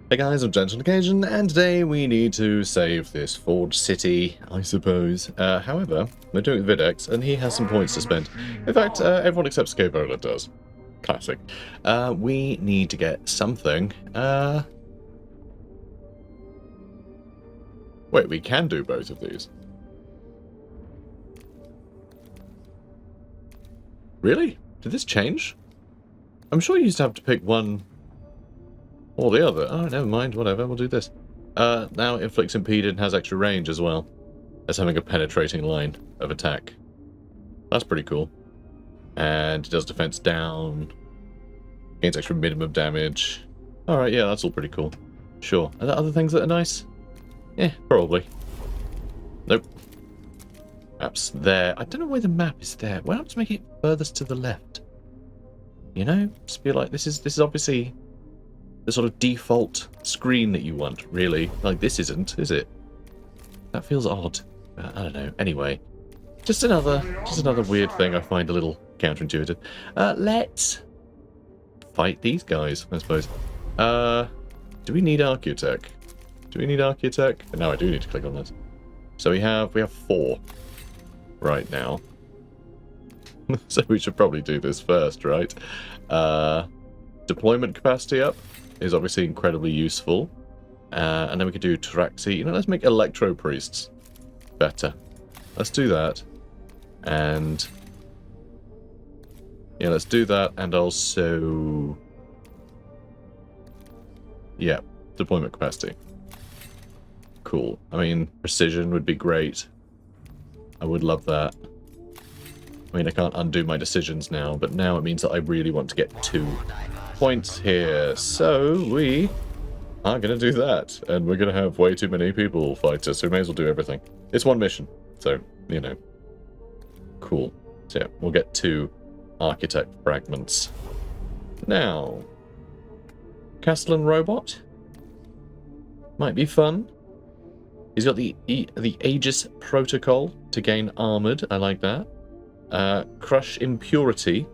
Hey guys, I'm Gentle Occasion, and today we need to save this forged city, I suppose. However, we're doing Videx, and he has some points to spend. In fact, everyone except Scabola does. Classic. We need to get something. Wait, we can do both of these. Really? Did this change? I'm sure you used to have to pick one or the other. Oh, never mind. Whatever. We'll do this. Now inflicts impeded and has extra range as well as having a penetrating line of attack. That's pretty cool. And it does defense down. Gains extra minimum damage. Alright, yeah, that's all pretty cool. Sure. Are there other things that are nice? Yeah, probably. Nope. Map's there. I don't know why the map is there. Why not just make it furthest to the left? You know? Just be like, this is obviously the sort of default screen that you want, really. Like, this isn't, is it? That feels odd. I don't know. Anyway, just another weird thing I find a little counterintuitive. Let's fight these guys, I suppose. Do we need Architect? Do we need Architect? No, I do need to click on this. So we have 4 right now. So we should probably do this first, right? Deployment capacity up is obviously incredibly useful. And then we could do Traxi. You know, let's make Electro Priests better. Let's do that. And yeah, let's do that. And also, yeah, deployment capacity. Cool. I mean, precision would be great. I would love that. I mean, I can't undo my decisions now, but now it means that I really want to get 2 points here. So we are going to do that. And we're going to have way too many people fight us, so we may as well do everything. It's one mission, so, you know. Cool. So yeah, we'll get 2 Architect fragments. Now, Castellan Robot. Might be fun. He's got the Aegis Protocol to gain armored. I like that. Crush Impurity.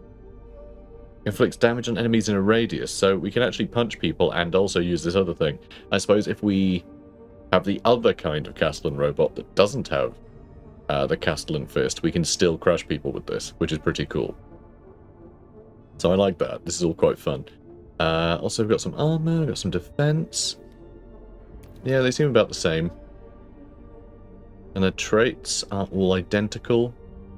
Inflicts damage on enemies in a radius, so we can actually punch people and also use this other thing. I suppose if we have the other kind of Castellan Robot that doesn't have the Castellan Fist, we can still crush people with this, which is pretty cool. So I like that. This is all quite fun. Also, we've got some armor, we've got some defense. Yeah, they seem about the same. And their traits are all identical.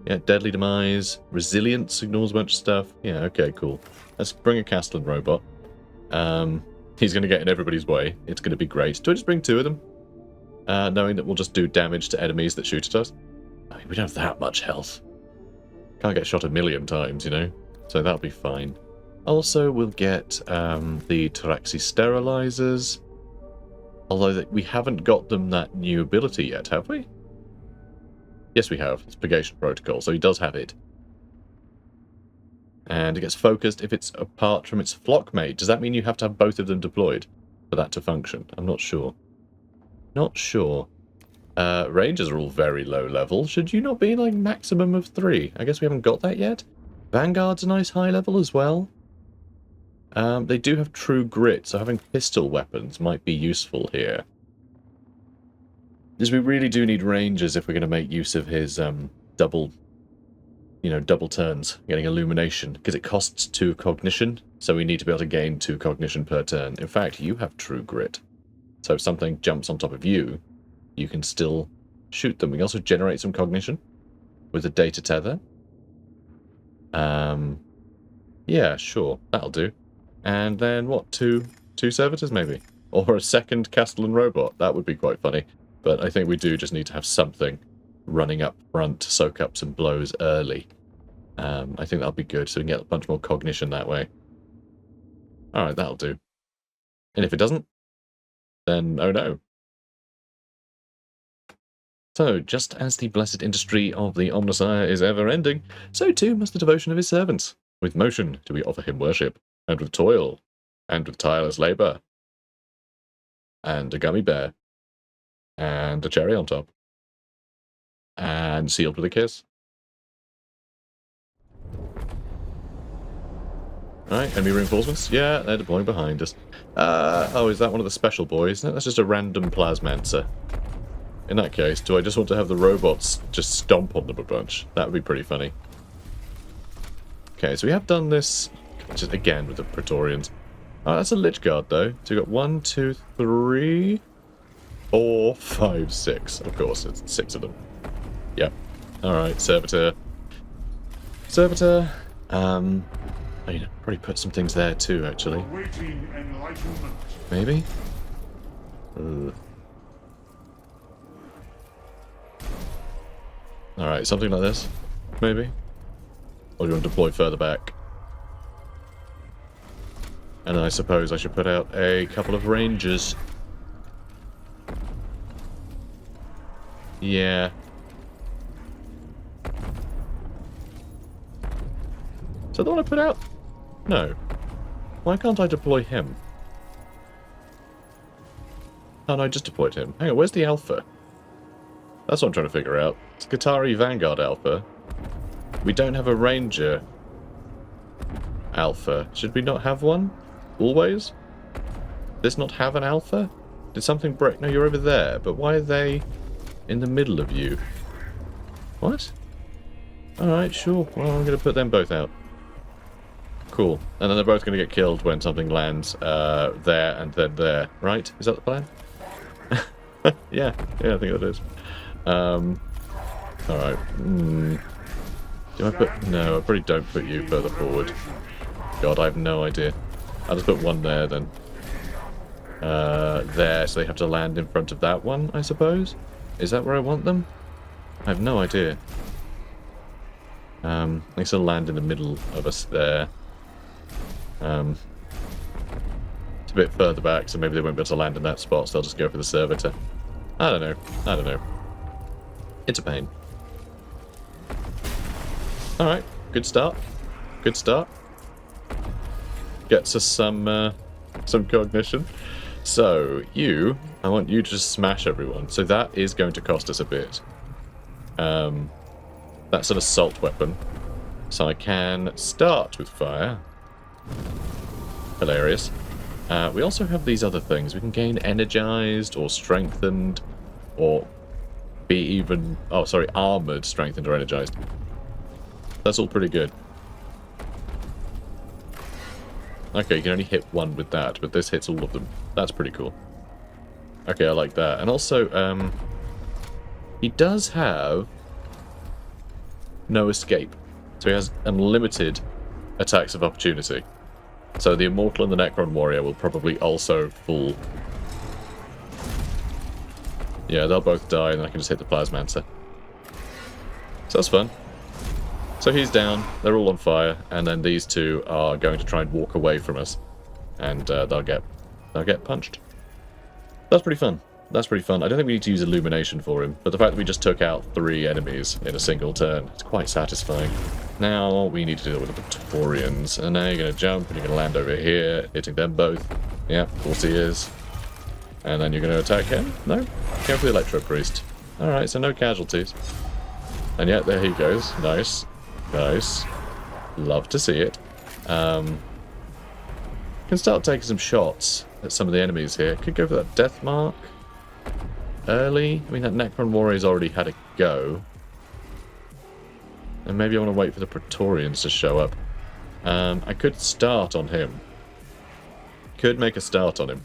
Yeah, Deadly Demise, Resilience ignores a bunch of stuff. Yeah, okay, cool. Let's bring a Castellan Robot. He's going to get in everybody's way. It's going to be great. Do I just bring 2 of them? Knowing that we'll just do damage to enemies that shoot at us? I mean, we don't have that much health. Can't get shot 1,000,000 times, you know? So that'll be fine. Also, we'll get the Taraxi Sterilizers. Although we haven't got them that new ability yet, have we? Yes, we have. It's Purgation Protocol, so he does have it. And it gets focused if it's apart from its flockmate. Does that mean you have to have both of them deployed for that to function? I'm not sure. Not sure. Rangers are all very low level. Should you not be like maximum of 3? I guess we haven't got that yet. Vanguard's a nice high level as well. They do have true grit, so having pistol weapons might be useful here. Because we really do need Rangers if we're going to make use of his double turns, getting illumination, because it costs 2 cognition, so we need to be able to gain 2 cognition per turn. In fact, you have true grit, so if something jumps on top of you, you can still shoot them. We can also generate some cognition with a data tether. Yeah, sure, that'll do. And then what? 2 servitors maybe, or a second Castellan Robot. That would be quite funny. But I think we do just need to have something running up front to soak up some blows early. I think that'll be good, so we can get a bunch more cognition that way. Alright, that'll do. And if it doesn't, then oh no. So, just as the blessed industry of the Omnissiah is ever-ending, so too must the devotion of his servants. With motion do we offer him worship, and with toil, and with tireless labour. And a gummy bear. And a cherry on top. And sealed with a kiss. Alright, enemy reinforcements. Yeah, they're deploying behind us. Oh, is that one of the special boys? No, that's just a random plasmancer. In that case, do I just want to have the robots just stomp on them a bunch? That would be pretty funny. Okay, so we have done this just again with the Praetorians. Oh, that's a Lich Guard, though. So we've got 1, 2, 3, 4, 5, 6. Of course, it's 6 of them. Yep. Alright, Servitor. Servitor. I mean, probably put some things there too, actually. Maybe? Alright, something like this. Maybe? Or do you want to deploy further back? And I suppose I should put out a couple of Rangers. Yeah. Is that the one I put out? No. Why can't I deploy him? Oh no, I just deployed him. Hang on, where's the Alpha? That's what I'm trying to figure out. It's Qatari Vanguard Alpha. We don't have a Ranger Alpha. Should we not have one? Always? Does this not have an Alpha? Did something break? No, you're over there. But why are they in the middle of you? What? Alright, sure. Well, I'm going to put them both out. Cool. And then they're both going to get killed when something lands there and then there. Right? Is that the plan? Yeah, I think that is. Alright. Do I put... No, I probably don't put you further forward. God, I have no idea. I'll just put one there then. There, so they have to land in front of that one, I suppose? Is that where I want them? I have no idea. They sort of land in the middle of us there. It's a bit further back, so maybe they won't be able to land in that spot, so they'll just go for the Servitor. I don't know. It's a pain. Alright, good start. Good start. Gets us some cognition. So, I want you to just smash everyone. So that is going to cost us a bit. That's an assault weapon. So I can start with fire. Hilarious. We also have these other things. We can gain energized or strengthened or be even... Oh, sorry, armored, strengthened or energized. That's all pretty good. Okay, you can only hit one with that, but this hits all of them. That's pretty cool. Okay, I like that. And also, he does have no escape. So he has unlimited attacks of opportunity. So the Immortal and the Necron Warrior will probably also fall. Yeah, they'll both die, and then I can just hit the Plasmancer. So that's fun. So he's down, they're all on fire, and then these two are going to try and walk away from us. And they'll get punched. That's pretty fun. That's pretty fun. I don't think we need to use Illumination for him, but the fact that we just took out 3 enemies in a single turn, it's quite satisfying. Now we need to deal with the Praetorians, and now you're going to jump, and you're going to land over here, hitting them both. Yeah, of course he is. And then you're going to attack him? No? Go for the Electro Priest. Alright, so no casualties. And yet, there he goes. Nice. Nice. Love to see it. Can start taking some shots at some of the enemies here. Could go for that Death Mark. Early. I mean, that Necron Warrior's already had a go. And maybe I want to wait for the Praetorians to show up. I could start on him. Could make a start on him.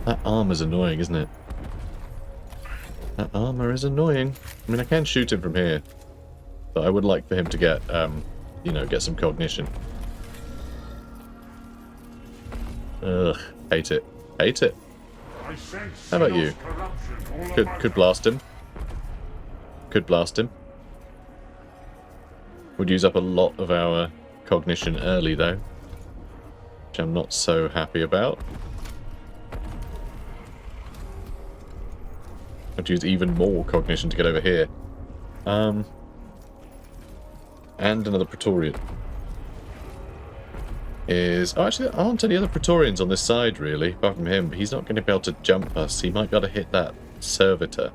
That armor's annoying, isn't it? That armor is annoying. I mean, I can shoot him from here. But I would like for him to get, you know, get some cognition. Ugh. Hate it. Hate it. How about you? Could blast him. Could blast him. Would use up a lot of our cognition early, though. Which I'm not so happy about. I'd use even more cognition to get over here. And another Praetorian. Oh, actually, there aren't any other Praetorians on this side, really, apart from him. He's not going to be able to jump us. He might be able to hit that Servitor.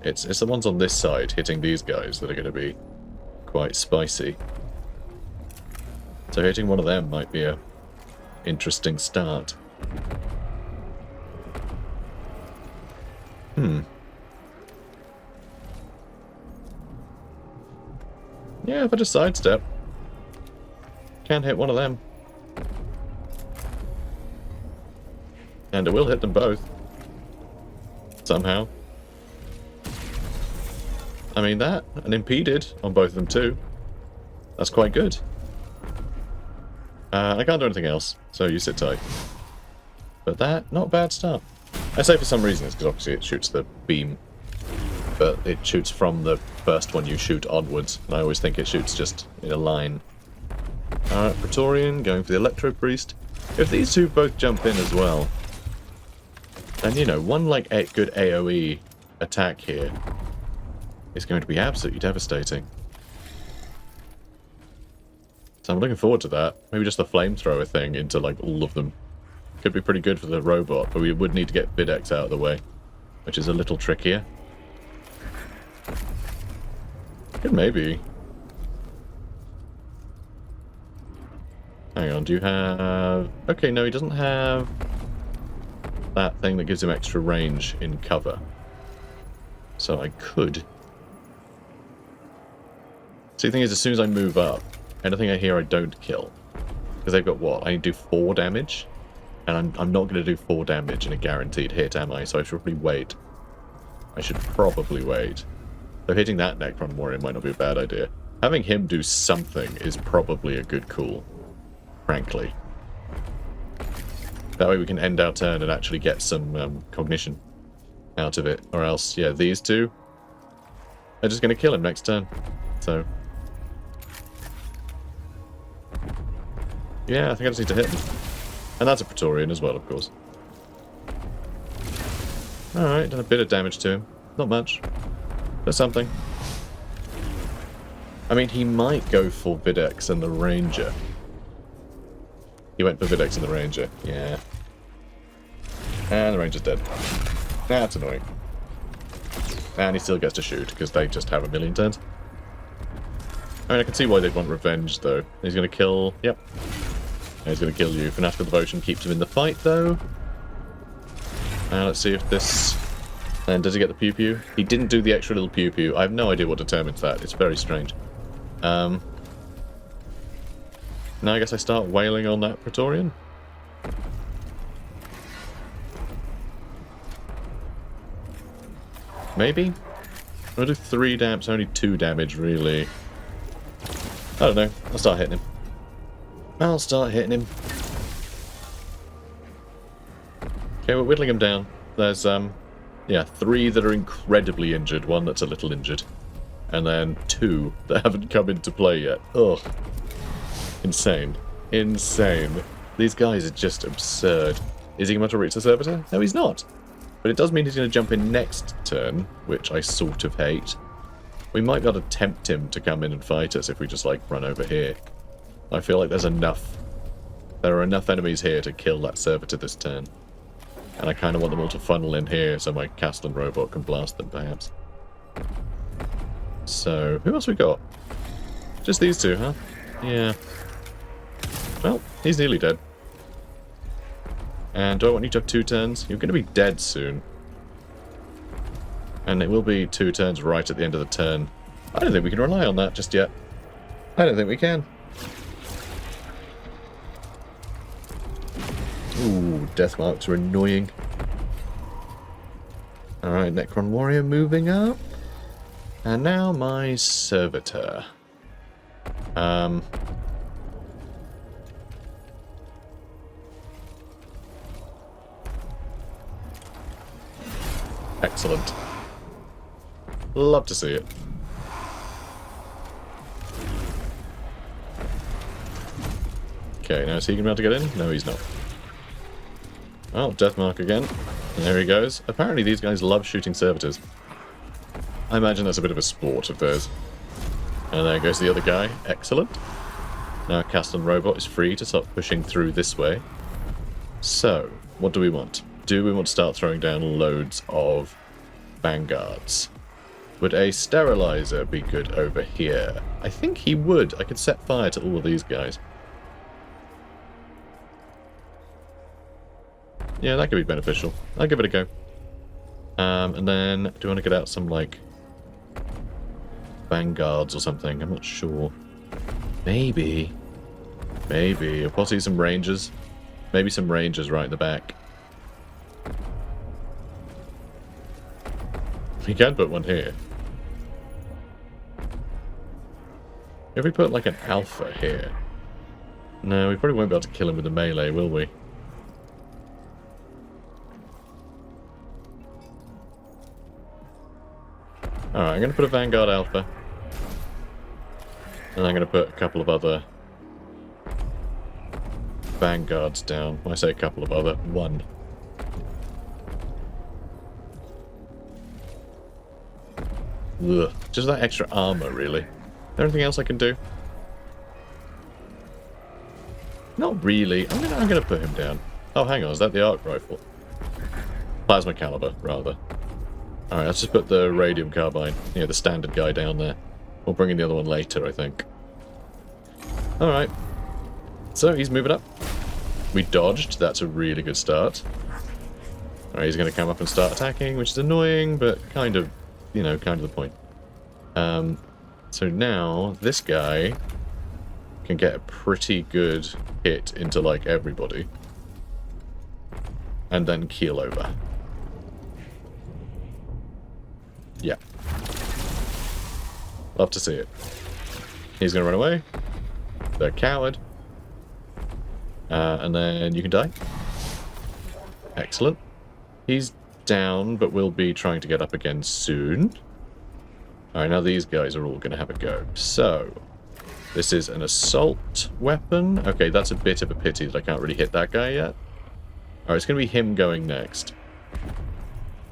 It's the ones on this side hitting these guys that are going to be quite spicy. So hitting one of them might be a interesting start. Yeah, if I just sidestep, can hit one of them. And it will hit them both. Somehow. I mean that, and impeded on both of them too. That's quite good. I can't do anything else, so you sit tight. But that, not a bad start. I say for some reason it's because obviously it shoots the beam. But it shoots from the first one you shoot onwards, and I always think it shoots just in a line. Alright, Praetorian, going for the Electro Priest. If these two both jump in as well, then, you know, one, like, good AoE attack here is going to be absolutely devastating. So I'm looking forward to that. Maybe just the flamethrower thing into, like, all of them. Could be pretty good for the robot, but we would need to get Videx out of the way, which is a little trickier. Could maybe. Hang on, do you have... Okay, no, he doesn't have that thing that gives him extra range in cover. So I could. See, the thing is, as soon as I move up, anything I hear I don't kill. Because they've got what? I need to do 4 damage? And I'm not going to do 4 damage in a guaranteed hit, am I? So I should probably wait. I should probably wait. So hitting that Necron Warrior might not be a bad idea. Having him do something is probably a good call. Frankly. That way we can end our turn and actually get some cognition out of it. Or else, yeah, these two are just going to kill him next turn. So... yeah, I think I just need to hit him. And that's a Praetorian as well, of course. Alright, done a bit of damage to him. Not much. But something. I mean, he might go for Videx and the Ranger. He went for Videx and the Ranger. Yeah. And the Ranger's dead. That's annoying. And he still gets to shoot, because they just have a million turns. I mean, I can see why they'd want revenge, though. He's going to kill... Yep. He's going to kill you. Fanatical Devotion keeps him in the fight, though. Let's see if this... And does he get the pew-pew? He didn't do the extra little pew-pew. I have no idea what determines that. It's very strange. Now I guess I start wailing on that Praetorian. Maybe? I'll do 3 damage, only 2 damage, really. I don't know. I'll start hitting him. I'll start hitting him. Okay, we're whittling him down. There's, yeah, 3 that are incredibly injured, 1 that's a little injured. And then 2 that haven't come into play yet. Ugh. Insane. Insane. These guys are just absurd. Is he going to reach the servitor? No, he's not. But it does mean he's going to jump in next turn, which I sort of hate. We might be able to tempt him to come in and fight us if we just, like, run over here. I feel like there's enough... There are enough enemies here to kill that servitor this turn. And I kind of want them all to funnel in here so my Castellan robot can blast them, perhaps. So, who else we got? Just these 2, huh? Yeah. Well, he's nearly dead. And do I want you to have 2 turns? You're going to be dead soon. And it will be 2 turns right at the end of the turn. I don't think we can rely on that just yet. I don't think we can. Ooh, death marks are annoying. Alright, Necron Warrior moving up. And now my Servitor. Excellent. Love to see it. Okay, now is he going to be able to get in? No, he's not. Well, death mark again. And there he goes. Apparently these guys love shooting servitors. I imagine that's a bit of a sport of theirs. And there goes the other guy. Excellent. Now Castellan Robot is free to start pushing through this way. So, what do we want? Do we want to start throwing down loads of vanguards? Would a sterilizer be good over here? I think he would. I could set fire to all of these guys. Yeah, that could be beneficial. I'll give it a go. And then, do you want to get out some, like, vanguards or something? I'm not sure. Maybe. Maybe. I'll possibly some rangers. Maybe some rangers right in the back. We can put one here. If we put, like, an alpha here... No, we probably won't be able to kill him with a melee, will we? Alright, I'm going to put a Vanguard Alpha. And I'm going to put a couple of other Vanguards down. When I say a couple of other, one. Ugh, just that extra armor, really. Is there anything else I can do? Not really. I'm gonna put him down. Oh, hang on, is that the arc rifle? Plasma caliber, rather. Alright, let's just put the radium carbine, the standard guy down there. We'll bring in the other one later, I think. Alright. So, he's moving up. We dodged, that's a really good start. Alright, he's gonna come up and start attacking, which is annoying, but kind of, kind of the point. So now, this guy can get a pretty good hit into, like, everybody. And then keel over. Yeah. Love to see it. He's gonna run away. They're a coward. And then you can die. Excellent. He's down, but we'll be trying to get up again soon. Alright, now these guys are all gonna have a go. So, this is an assault weapon. Okay, that's a bit of a pity that I can't really hit that guy yet. Alright, it's gonna be him going next.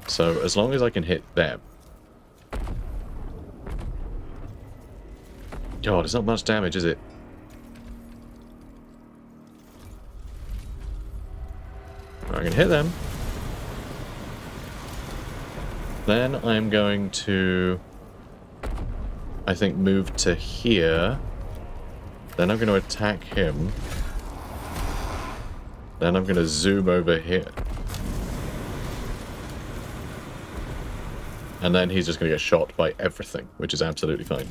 So, as long as I can hit them. God, it's not much damage, is it? Alright, I'm gonna hit them. Then I'm going to, I think, move to here. Then I'm going to attack him. Then I'm going to zoom over here. And then he's just going to get shot by everything, which is absolutely fine.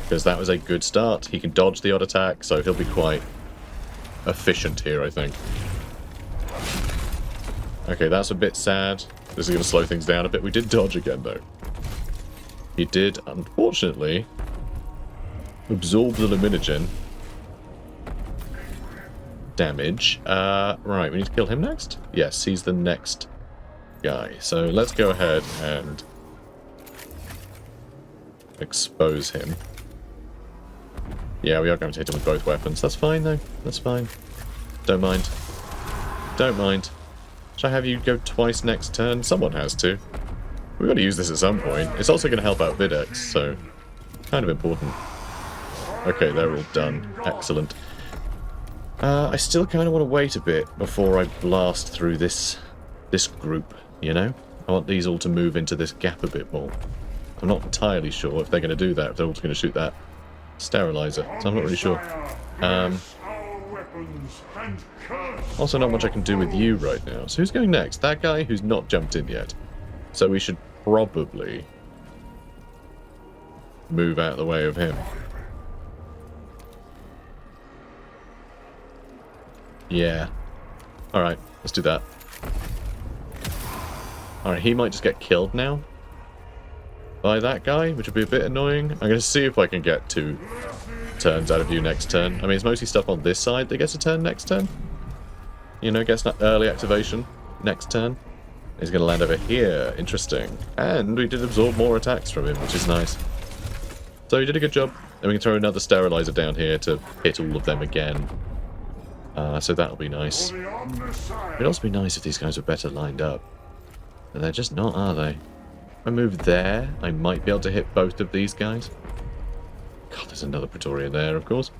Because that was a good start. He can dodge the odd attack, so he'll be quite efficient here, I think. Okay, that's a bit sad. This is going to slow things down a bit. We did dodge again, though. He did, unfortunately, absorb the luminogen damage. Right, we need to kill him next? Yes, he's the next guy. So let's go ahead and expose him. Yeah, we are going to hit him with both weapons. That's fine, though. That's fine. Don't mind. Don't mind. Should I have you go twice next turn? Someone has to. We've got to use this at some point. It's also going to help out Videx, so kind of important. Okay, they're all done. Excellent. I still kind of want to wait a bit before I blast through this group, I want these all to move into this gap a bit more. I'm not entirely sure if they're going to do that, if they're all going to shoot that sterilizer, so I'm not really sure. Also, not much I can do with you right now. So who's going next? That guy who's not jumped in yet. So we should probably move out of the way of him. Yeah. Alright, let's do that. Alright, he might just get killed now by that guy, which would be a bit annoying. I'm going to see if I can get 2 turns out of you next turn. I mean, it's mostly stuff on this side that gets a turn next turn. Gets an early activation next turn. He's going to land over here. Interesting. And we did absorb more attacks from him, which is nice. So he did a good job. And we can throw another sterilizer down here to hit all of them again. So that'll be nice. It'd also be nice if these guys were better lined up. But they're just not, are they? If I move there, I might be able to hit both of these guys. God, there's another Praetorian there, of course.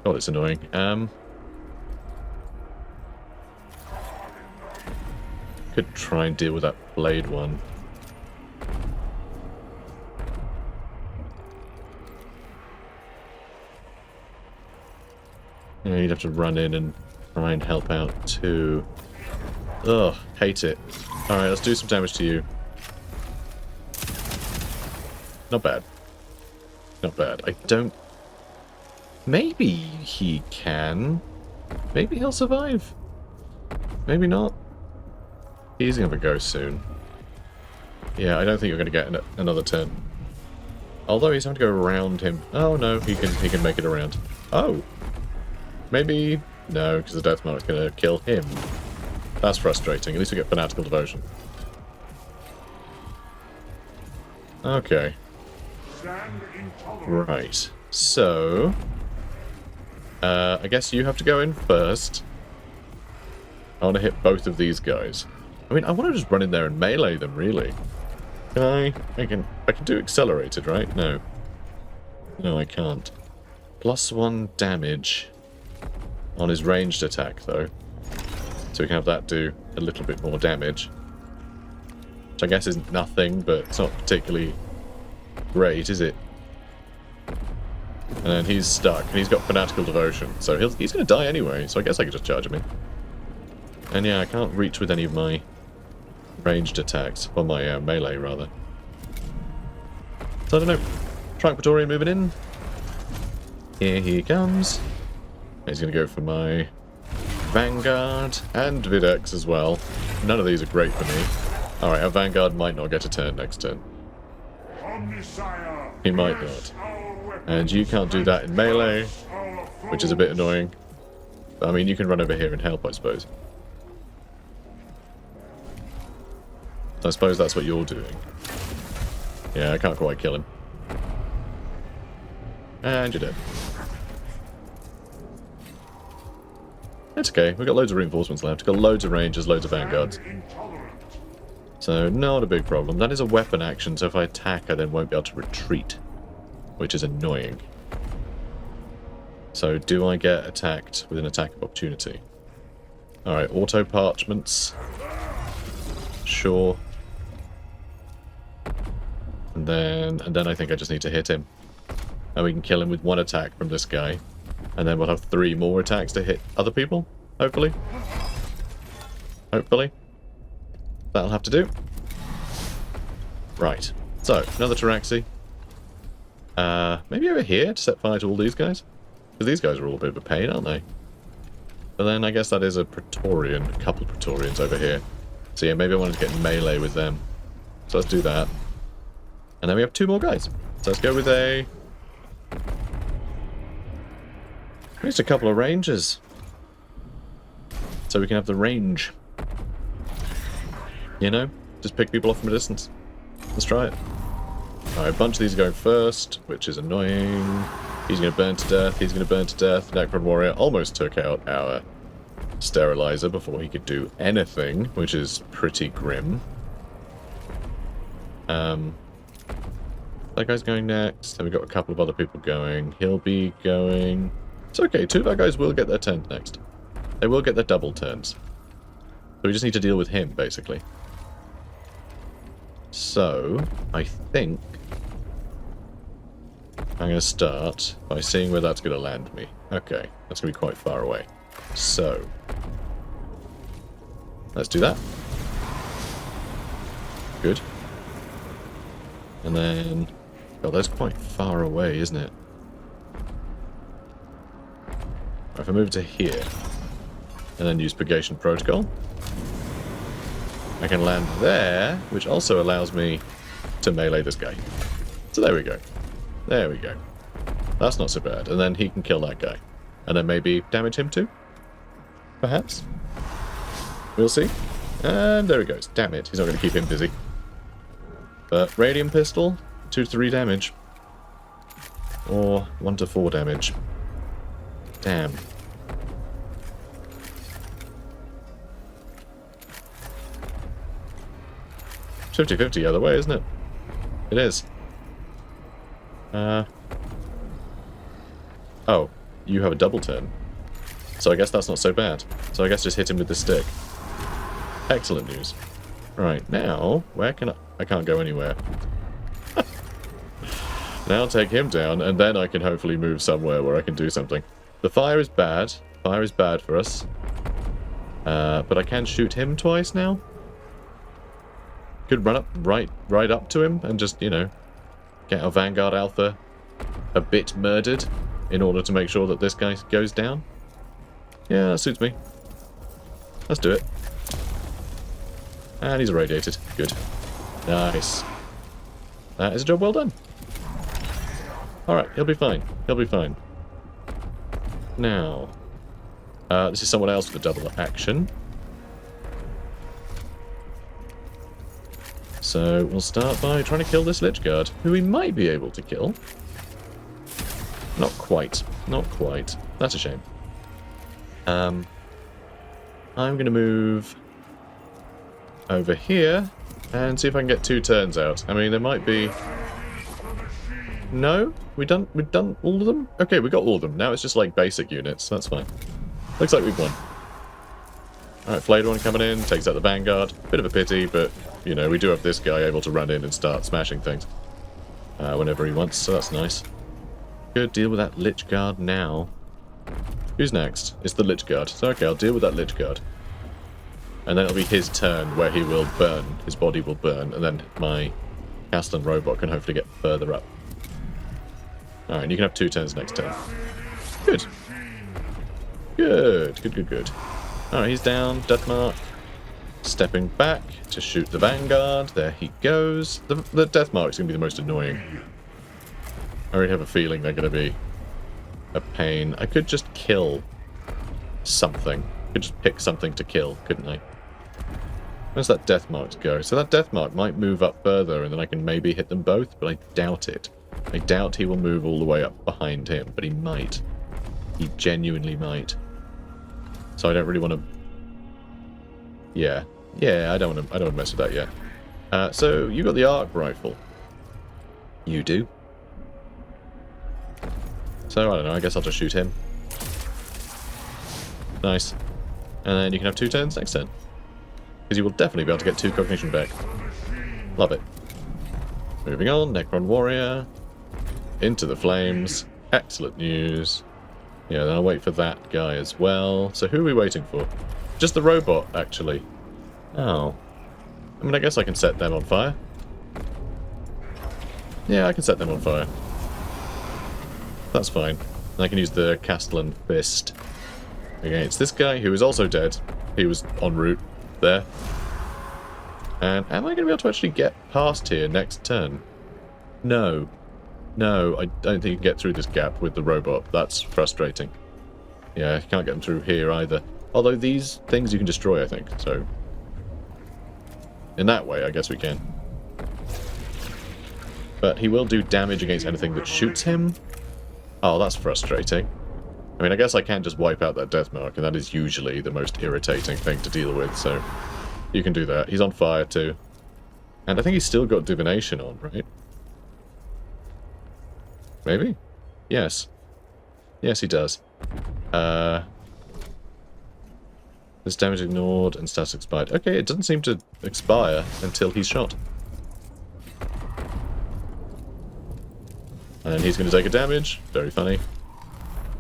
God, it's annoying. Could try and deal with that blade one. Yeah, you'd have to run in and try and help out too. Ugh, hate it. Alright, let's do some damage to you. Not bad. Not bad. I don't... Maybe he can. Maybe he'll survive. Maybe not. He's gonna go soon. Yeah, I don't think you're gonna get another turn. Although he's having to go around him. Oh no, he can make it around. Oh! Maybe... No, because the Death Mark's gonna kill him. That's frustrating. At least we get Fanatical Devotion. Okay. Right. So... I guess you have to go in first. I want to hit both of these guys. I mean, I want to just run in there and melee them, really. Can I? I can do accelerated, right? No. No, I can't. +1 damage on his ranged attack, though. So we can have that do a little bit more damage. Which I guess isn't nothing, but it's not particularly great, is it? And then he's stuck, and he's got Fanatical Devotion. So he's going to die anyway, so I guess I could just charge him in. And yeah, I can't reach with any of my ranged attacks. Or my melee, rather. So I don't know. Trunk Praetorian moving in. Here he comes. He's going to go for my Vanguard and Videx as well. None of these are great for me. Alright, our Vanguard might not get a turn next turn. He might not. And you can't do that in melee, which is a bit annoying. But, I mean, you can run over here and help, I suppose. I suppose that's what you're doing. Yeah, I can't quite kill him. And you're dead. It's okay, we've got loads of reinforcements left. We've got loads of rangers, loads of vanguards. So, not a big problem. That is a weapon action, so if I attack, I then won't be able to retreat. Which is annoying. So, do I get attacked with an attack of opportunity? Alright, auto parchments. Sure. And then I think I just need to hit him. And we can kill him with one attack from this guy. And then we'll have 3 more attacks to hit other people, hopefully. Hopefully. That'll have to do. Right. So, another Taraxi. Maybe over here to set fire to all these guys? Because these guys are all a bit of a pain, aren't they? But then I guess that is a Praetorian, a couple of Praetorians over here. So yeah, maybe I wanted to get melee with them. So let's do that. And then we have 2 more guys. So let's go with a... Just a couple of rangers. So we can have the range. You know? Just pick people off from a distance. Let's try it. Alright, a bunch of these are going first, which is annoying. He's going to burn to death, he's going to burn to death. Necron Warrior almost took out our Sterilizer before he could do anything, which is pretty grim. That guy's going next, and we've got a couple of other people going. He'll be going... It's okay, 2 of our guys will get their turns next. They will get their double turns. So we just need to deal with him, basically. So, I think I'm going to start by seeing where that's going to land me. Okay, that's going to be quite far away. So, let's do that. Good. And then... Oh, that's quite far away, isn't it? If I move to here, and then use Purgation Protocol, I can land there, which also allows me to melee this guy. So there we go. There we go. That's not so bad. And then he can kill that guy. And then maybe damage him too? Perhaps? We'll see. And there he goes. Damn it. He's not going to keep him busy. But Radium Pistol, 2 to 3 damage. Or 1 to 4 damage. Damn. 50-50 the other way, isn't it? It is. Oh, you have a double turn. So I guess that's not so bad. So I guess just hit him with the stick. Excellent news. Right, now, where can I can't go anywhere. Now take him down, and then I can hopefully move somewhere where I can do something. The fire is bad. Fire is bad for us. But I can shoot him twice now. Could run up right up to him and just, you know, get our Vanguard Alpha a bit murdered in order to make sure that this guy goes down. Yeah, that suits me. Let's do it. And he's irradiated. Good. Nice. That is a job well done. Alright, he'll be fine. He'll be fine. Now, this is someone else with a double action. So we'll start by trying to kill this Lich Guard, who we might be able to kill. Not quite. Not quite. That's a shame. I'm going to move over here and see if I can get 2 turns out. I mean, there might be... No? We've done all of them? Okay, we got all of them. Now it's just like basic units. That's fine. Looks like we've won. Alright, Flayed One coming in, takes out the Vanguard. Bit of a pity, but, you know, we do have this guy able to run in and start smashing things. Whenever he wants, so that's nice. Good, deal with that Lich Guard now. Who's next? It's the Lich Guard. So, okay, I'll deal with that Lich Guard. And then it'll be his turn where he will burn. His body will burn, and then my Castellan robot can hopefully get further up. Alright, and you can have 2 turns next turn. Good. Good, good, good, good. Alright, he's down. Deathmark. Stepping back to shoot the Vanguard. There he goes. The Deathmark's going to be the most annoying. I already have a feeling they're going to be a pain. I could just kill something. I could just pick something to kill, couldn't I? Where's that Deathmark go? So that Deathmark might move up further and then I can maybe hit them both, but I doubt it. I doubt he will move all the way up behind him, but he might. He genuinely might. So I don't really want to... Yeah. Yeah, I don't want to mess with that yet. So you got the arc rifle. You do. So I don't know, I guess I'll just shoot him. Nice. And then you can have 2 turns next turn. Because you will definitely be able to get 2 cognition back. Love it. Moving on, Necron Warrior. Into the flames. Excellent news. Yeah, then I'll wait for that guy as well. So who are we waiting for? Just the robot, actually. Oh. I mean, I guess I can set them on fire. Yeah, I can set them on fire. That's fine. And I can use the Castellan Fist against this guy, who is also dead. He was en route there. And am I going to be able to actually get past here next turn? No. No, I don't think you can get through this gap with the robot. That's frustrating. Yeah, I can't get them through here either. Although these things you can destroy, I think, so... In that way, I guess we can. But he will do damage against anything that shoots him. Oh, that's frustrating. I mean, I guess I can just wipe out that Deathmark, and that is usually the most irritating thing to deal with, so... You can do that. He's on fire, too. And I think he's still got Divination on, right? Maybe? Yes. Yes, he does. This damage ignored and status expired. Okay, it doesn't seem to expire until he's shot. And he's going to take a damage. Very funny.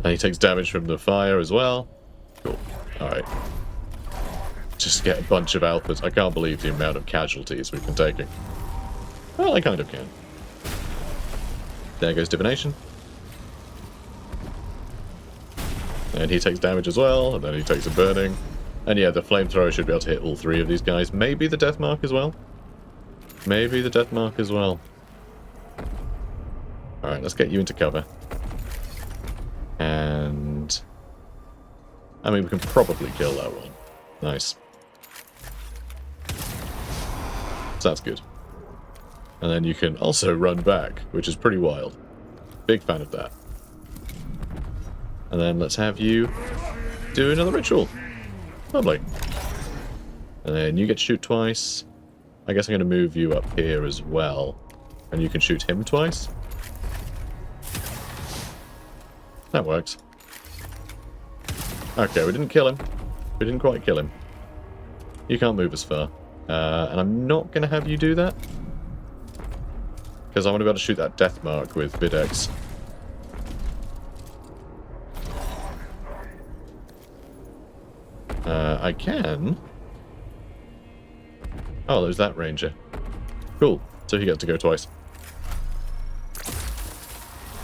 And he takes damage from the fire as well. Cool. Alright. Just get a bunch of alphas. I can't believe the amount of casualties we've been taking. Well, I kind of can. There goes Divination. And he takes damage as well, and then he takes a burning. And yeah, the flamethrower should be able to hit all 3 of these guys. Maybe the Deathmark as well. Maybe the Deathmark as well. Alright, let's get you into cover. And... I mean, we can probably kill that one. Nice. So that's good. And then you can also run back, which is pretty wild. Big fan of that. And then let's have you do another ritual. Lovely. And then you get to shoot twice. I guess I'm going to move you up here as well. And you can shoot him twice. That works. Okay, we didn't kill him. We didn't quite kill him. You can't move as far. And I'm not going to have you do that. Because I want to be able to shoot that Deathmark with Videx. I can. Oh, there's that ranger. Cool. So he gets to go twice.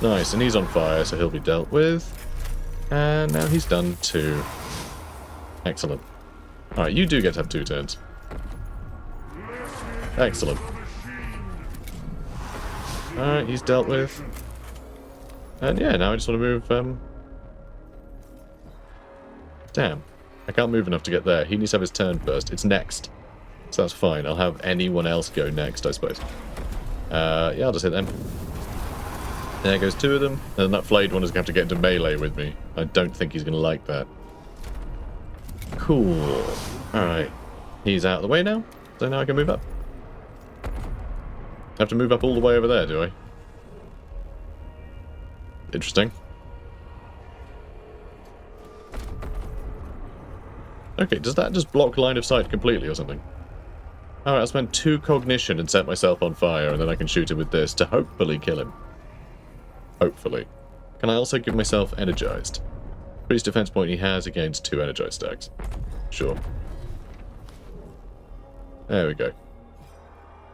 Nice, and he's on fire, so he'll be dealt with. And now he's done too. Excellent. Alright, you do get to have 2 turns. Excellent. Alright, he's dealt with. And yeah, now I just want to move, Damn. I can't move enough to get there. He needs to have his turn first. It's next. So that's fine. I'll have anyone else go next, I suppose. Yeah, I'll just hit them. There goes 2 of them. And that flayed one is going to have to get into melee with me. I don't think he's going to like that. Cool. Alright. He's out of the way now. So now I can move up. I have to move up all the way over there, do I? Interesting. Okay, does that just block line of sight completely or something? Alright, I'll spend 2 cognition and set myself on fire, and then I can shoot him with this to hopefully kill him. Hopefully. Can I also give myself energized? Increased defense point he has against 2 energized stacks. Sure. There we go.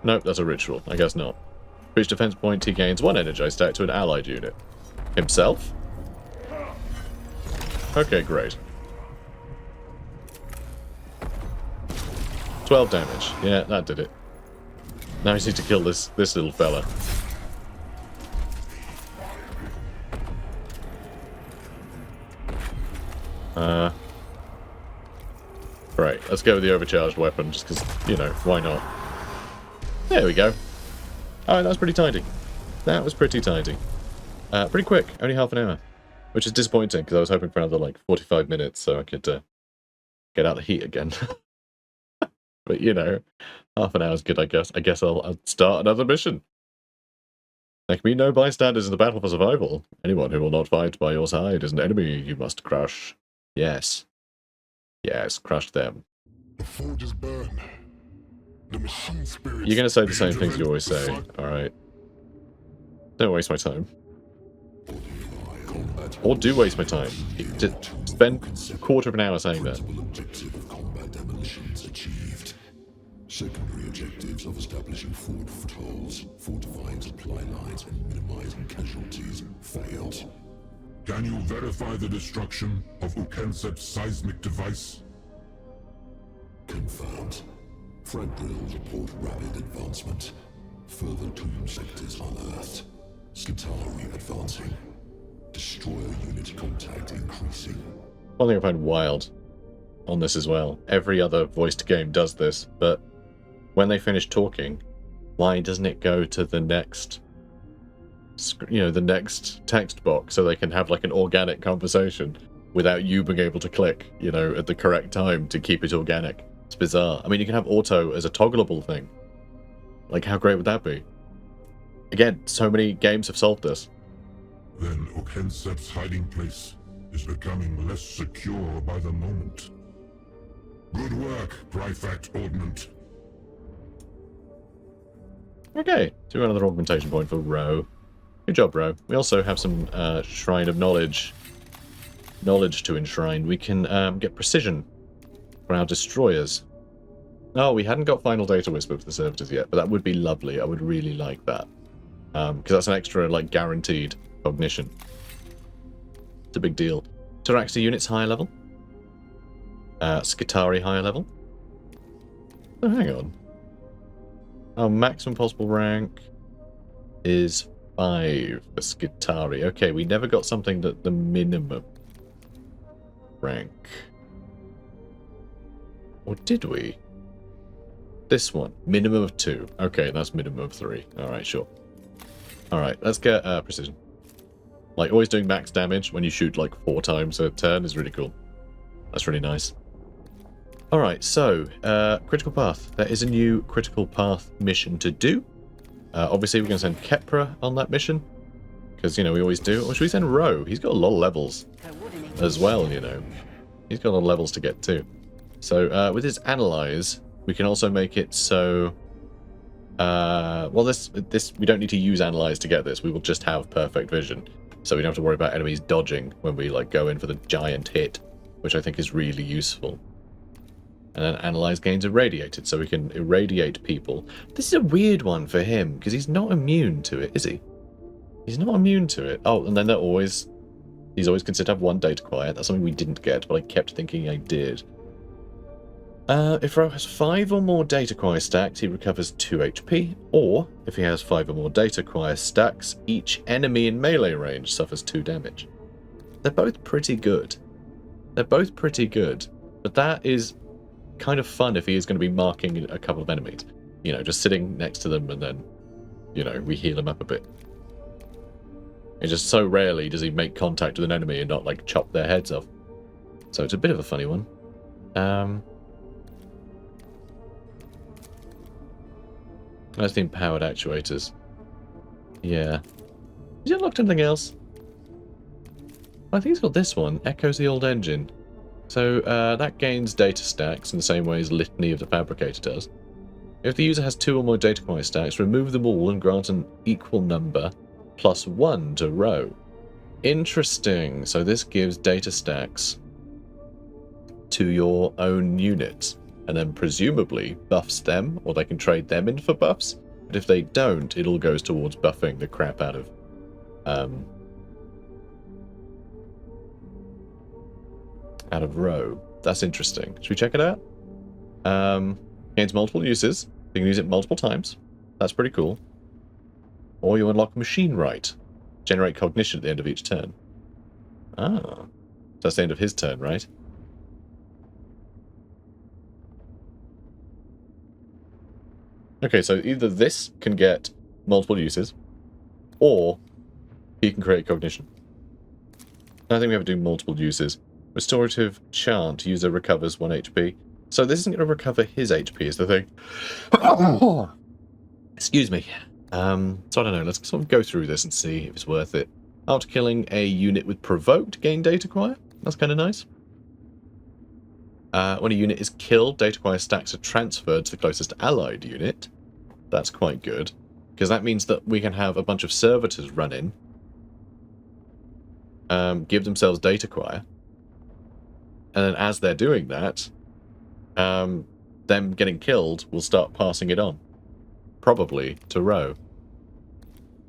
Nope, that's a ritual. I guess not. Increased defense point he gains 1 energized stack to an allied unit. Himself? Okay, great. 12 damage. Yeah, that did it. Now I just need to kill this little fella. Right, let's go with the overcharged weapon, just because, you know, why not? There we go. Alright, that was pretty tidy. That was pretty tidy. Pretty quick, only half an hour. Which is disappointing, because I was hoping for another, like, 45 minutes, so I could get out the heat again. But, you know, half an hour is good, I guess. I guess I'll start another mission. There can be no bystanders in the battle for survival. Anyone who will not fight by your side is an enemy you must crush. Yes. Yes, crush them. The forges burn. The machine spirits. You're going to say the same things you always say. Alright. Don't waste my time. Or do waste my time. Spend a quarter of an hour saying that. Secondary objectives of establishing forward footholds, fortifying supply lines, and minimizing casualties failed. Can you verify the destruction of Ukensep's seismic device? Confirmed. Frag drills report rapid advancement. Further tomb sectors unearthed. Skitari advancing. Destroyer unit contact increasing. One thing I find wild on this as well. Every other voiced game does this, but when they finish talking, why doesn't it go to the next, you know, the next text box so they can have like an organic conversation without you being able to click, you know, at the correct time to keep it organic? It's bizarre. I mean, you can have auto as a toggleable thing. Like, how great would that be? Again, so many games have solved this. Then Ukensep's hiding place is becoming less secure by the moment. Good work, Prefect Ordnant. Okay, do another augmentation point for Ro. Good job, Ro. We also have some Shrine of Knowledge to enshrine. We can get precision for our destroyers. Oh, we hadn't got Final Data Whisper for the servitors yet, but that would be lovely. I would really like that. Because that's an extra, like, guaranteed cognition. It's a big deal. Taraxi units higher level. Skitari higher level. Oh, hang on. Our maximum possible rank is 5 for Skitari. Okay, we never got something at the minimum rank. Or did we? This one. Minimum of 2. Okay, that's minimum of 3. Alright, sure. Alright, let's get precision. Like, always doing max damage when you shoot like 4 times a turn is really cool. That's really nice. Alright, so, critical path. There is a new critical path mission to do. Obviously, we're going to send Kepra on that mission. Because, you know, we always do. Or should we send Ro? He's got a lot of levels as well, you know. He's got a lot of levels to get to. So, with his Analyze, we can also make it so... well, this we don't need to use Analyze to get this. We will just have perfect vision. So we don't have to worry about enemies dodging when we, like, go in for the giant hit. Which I think is really useful. And then analyze gains irradiated, so we can irradiate people. This is a weird one for him, because he's not immune to it, is he? He's not immune to it. Oh, and then he's always considered to have 1 data quiet. That's something we didn't get, but I kept thinking I did. If Ro has 5 or more data quiet stacks, he recovers 2 HP, or if he has 5 or more data quiet stacks, each enemy in melee range suffers 2 damage. They're both pretty good. They're both pretty good, but that is kind of fun if he is going to be marking a couple of enemies. You know, just sitting next to them and then, you know, we heal him up a bit. It's just so rarely does he make contact with an enemy and not, like, chop their heads off. So it's a bit of a funny one. I think powered actuators. Yeah. Has he unlocked anything else? I think he's got this one. Echoes the old engine. So that gains data stacks in the same way as Litany of the Fabricator does. If the user has 2 or more data quiet stacks, remove them all and grant an equal number +1 to Ro. Interesting. So this gives data stacks to your own units, and then presumably buffs them, or they can trade them in for buffs. But if they don't, it all goes towards buffing the crap out of Ro. That's interesting. Should we check it out? Gains multiple uses. You can use it multiple times. That's pretty cool. Or you unlock Machine Right. Generate cognition at the end of each turn. Ah. So that's the end of his turn, right? Okay, so either this can get multiple uses, or he can create cognition. I think we have to do multiple uses. Restorative Chant. User recovers 1 HP. So this isn't going to recover his HP, is the thing. Excuse me. So I don't know. Let's sort of go through this and see if it's worth it. After killing a unit with provoked, gain data quiet. That's kind of nice. When a unit is killed, data quiet stacks are transferred to the closest allied unit. That's quite good, because that means that we can have a bunch of servitors run in, give themselves data quiet, and then as they're doing that, them getting killed will start passing it on. Probably to Ro.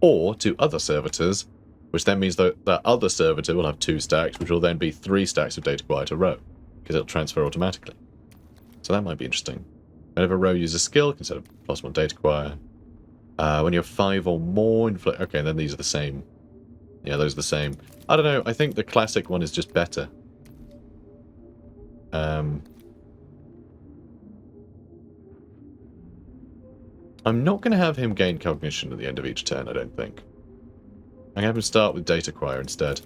Or to other servitors, which then means that that other servitor will have 2 stacks, which will then be 3 stacks of data quiet to Ro, because it'll transfer automatically. So that might be interesting. Whenever Ro uses a skill, consider +1 data quiet. When you have 5 or more inflict... Okay, then these are the same. Yeah, those are the same. I don't know, I think the classic one is just better. I'm not going to have him gain cognition at the end of each turn, I don't think. I'm going to have him start with data quiet instead.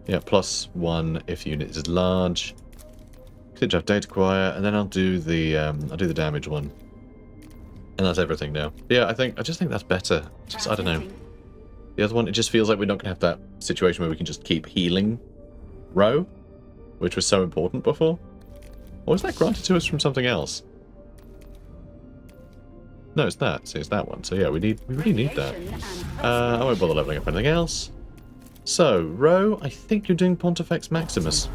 Yeah, +1 if unit is large. Could have data quiet, and then I'll do the damage one. And that's everything now. Yeah, I just think that's better. I don't know. The other one, it just feels like we're not going to have that situation where we can just keep healing Ro, which was so important before. Or is that granted to us from something else? No, it's that. See, it's that one. So yeah, we really need that. I won't bother leveling up anything else. So, Ro, I think you're doing Pontifex Maximus.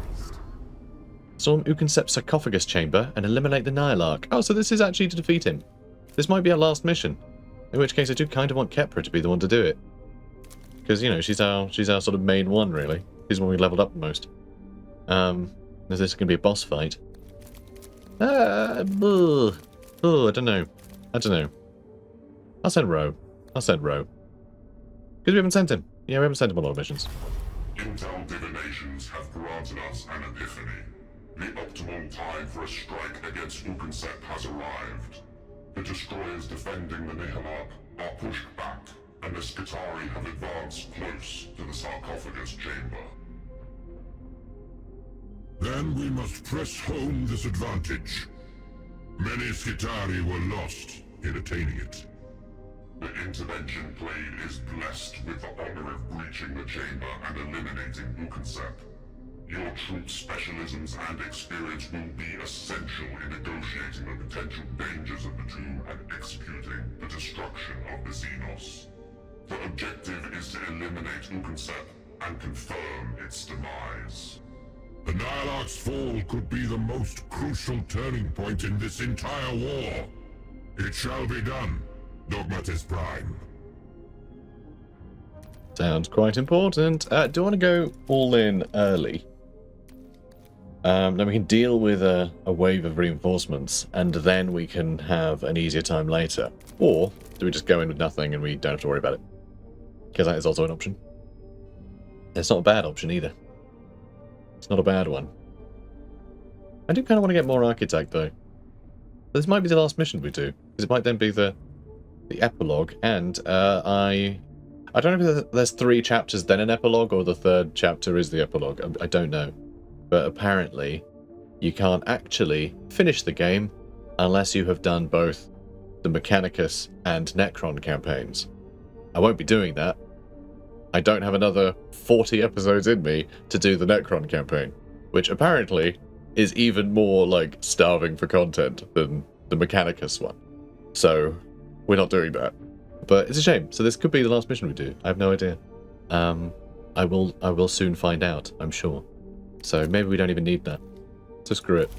Storm Uconcept Sarcophagus Chamber and eliminate the Nihilarch. Oh, so this is actually to defeat him. This might be our last mission. In which case I do kind of want Kepra to be the one to do it. Because, you know, she's our sort of main one, really. She's the one we leveled up the most. Is this going to be a boss fight? I don't know. I'll send Ro. Because we haven't sent him. Yeah, we haven't sent him a lot of missions. Intel divinations have granted us an epiphany. The optimal time for a strike against Uconcept has arrived. The destroyers defending the Nihilarch are pushed back, and the Skitari have advanced close to the sarcophagus chamber. Then we must press home this advantage. Many Skitari were lost in attaining it. The intervention played is blessed with the honor of breaching the chamber and eliminating Uconcept. Your troop's specialisms and experience will be essential in negotiating the potential dangers of the tomb and executing the destruction of the Xenos. The objective is to eliminate Uconcept and confirm its demise. The Nihilarch's fall could be the most crucial turning point in this entire war. It shall be done, Dogmatis Prime. Sounds quite important. Do I want to go all in early? Then we can deal with a wave of reinforcements, and then we can have an easier time later. Or do we just go in with nothing and we don't have to worry about it? Because that is also an option. It's not a bad option either. It's not a bad one. I do kind of want to get more Architect, though. This might be the last mission we do, because it might then be the epilogue, and I don't know if there's 3 chapters, then an epilogue, or the 3rd chapter is the epilogue. I don't know. But apparently, you can't actually finish the game unless you have done both the Mechanicus and Necron campaigns. I won't be doing that. I don't have another 40 episodes in me to do the Necron campaign, which apparently is even more, like, starving for content than the Mechanicus one. So, we're not doing that. But it's a shame. So this could be the last mission we do. I have no idea. I will soon find out, I'm sure. So maybe we don't even need that. So screw it.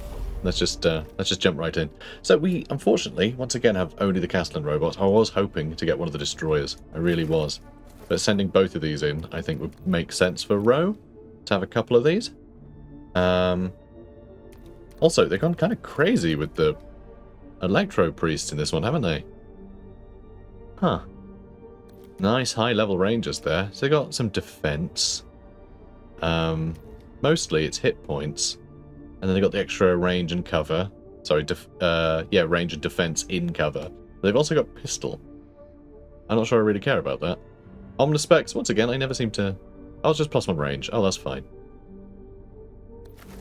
Let's just jump right in. So we, unfortunately, once again have only the Castellan robots. I was hoping to get one of the destroyers. I really was. But sending both of these in, I think, would make sense for Roe to have a couple of these. Also, they've gone kind of crazy with the Electro Priests in this one, haven't they? Huh. Nice high-level rangers there. So they got some defense. Mostly it's hit points. And then they got the extra range and cover. Sorry, range and defense in cover. But they've also got pistol. I'm not sure I really care about that. Omnis specs, once again, I never seem to... I was just +1 range. Oh, that's fine.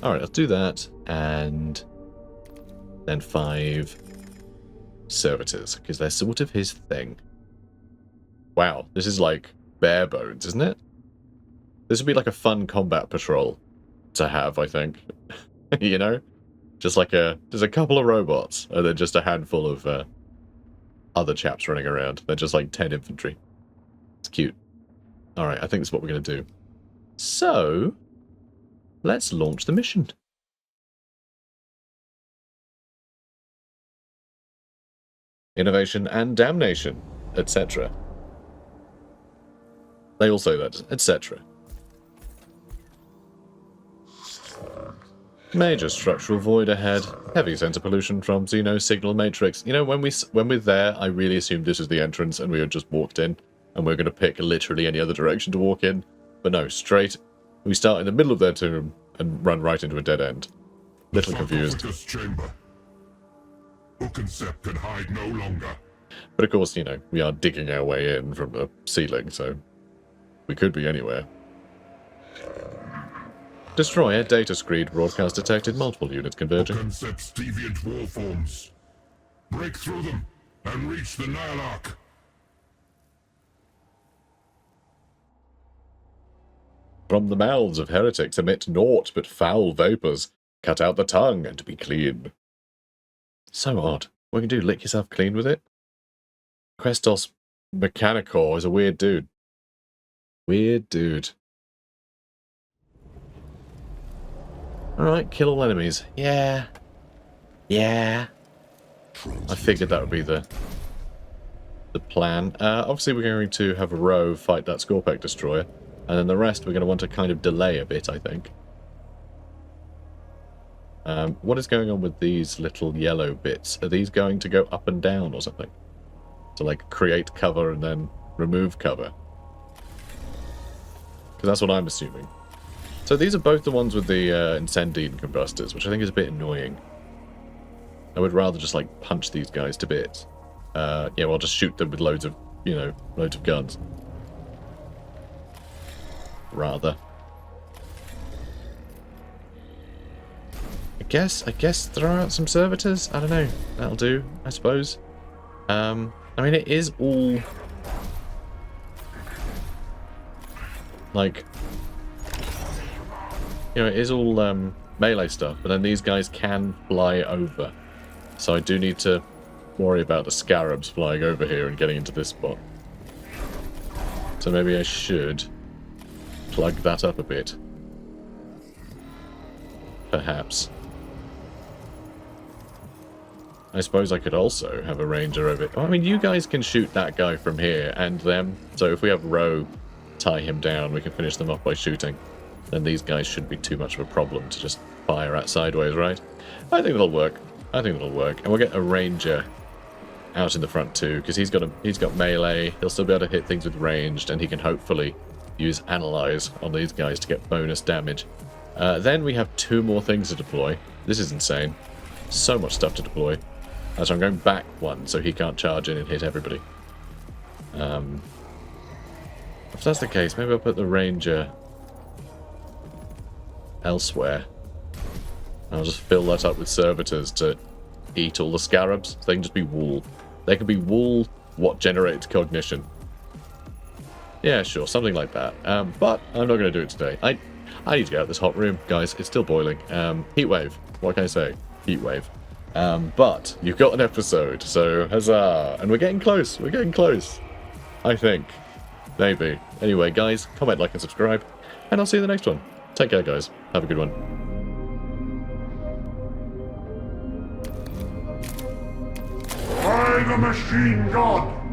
Alright, let's do that. And then 5 servitors, because they're sort of his thing. Wow, this is like bare bones, isn't it? This would be like a fun combat patrol to have, I think. You know? Just like there's a couple of robots, and then just a handful of other chaps running around. They're just like 10 infantry. It's cute. Alright, I think that's what we're going to do. So, let's launch the mission. Innovation and damnation, etc. They all say that, etc. Major structural void ahead. Heavy sensor pollution from Xeno signal matrix. You know, when we're there, I really assumed this was the entrance and we had just walked in. And we're going to pick literally any other direction to walk in. But no, straight. We start in the middle of their tomb and run right into a dead end. Little confused. Chamber. Concept can hide no longer. But of course, you know, we are digging our way in from the ceiling, so we could be anywhere. Destroyer data screed broadcast detected, multiple units converging. Concept's deviant war forms. Break through them and reach the Nihilarch. From the mouths of heretics emit naught but foul vapours. Cut out the tongue and be clean. So odd. What can you do? Lick yourself clean with it? Questos Mechanicor is a weird dude. Weird dude. Alright, kill all enemies. Yeah. Yeah. I figured that would be the plan. Obviously we're going to have a row fight that Scorpec destroyer. And then the rest we're going to want to kind of delay a bit, I think. What is going on with these little yellow bits? Are these going to go up and down or something? To like create cover and then remove cover? Because that's what I'm assuming. So these are both the ones with the Incendine combustors, which I think is a bit annoying. I would rather just like punch these guys to bits. Yeah, well, I'll just shoot them with loads of, you know, loads of guns. Rather. I guess throw out some servitors? I don't know. That'll do, I suppose. I mean, it is all... like... you know, it is all melee stuff, but then these guys can fly over. So I do need to worry about the scarabs flying over here and getting into this spot. So maybe I should plug that up a bit. Perhaps. I suppose I could also have a ranger over it. I mean, you guys can shoot that guy from here and them. So if we have Row tie him down, we can finish them off by shooting. Then these guys shouldn't be too much of a problem to just fire at sideways, right? I think that'll work. I think that'll work. And we'll get a ranger out in the front too, because he's got melee. He'll still be able to hit things with ranged, and he can hopefully use analyze on these guys to get bonus damage. Then we have 2 more things to deploy. This is insane. So much stuff to deploy. So I'm going back 1 so he can't charge in and hit everybody. If that's the case, maybe I'll put the ranger elsewhere. I'll just fill that up with servitors to eat all the scarabs. So they can just be wool. They can be wool what generates cognition. Yeah, sure, something like that. But I'm not going to do it today. I need to get out of this hot room, guys. It's still boiling. Heat wave. What can I say? Heat wave. But you've got an episode, so huzzah! And we're getting close. We're getting close. I think. Maybe. Anyway, guys, comment, like, and subscribe. And I'll see you in the next one. Take care, guys. Have a good one. By the machine god!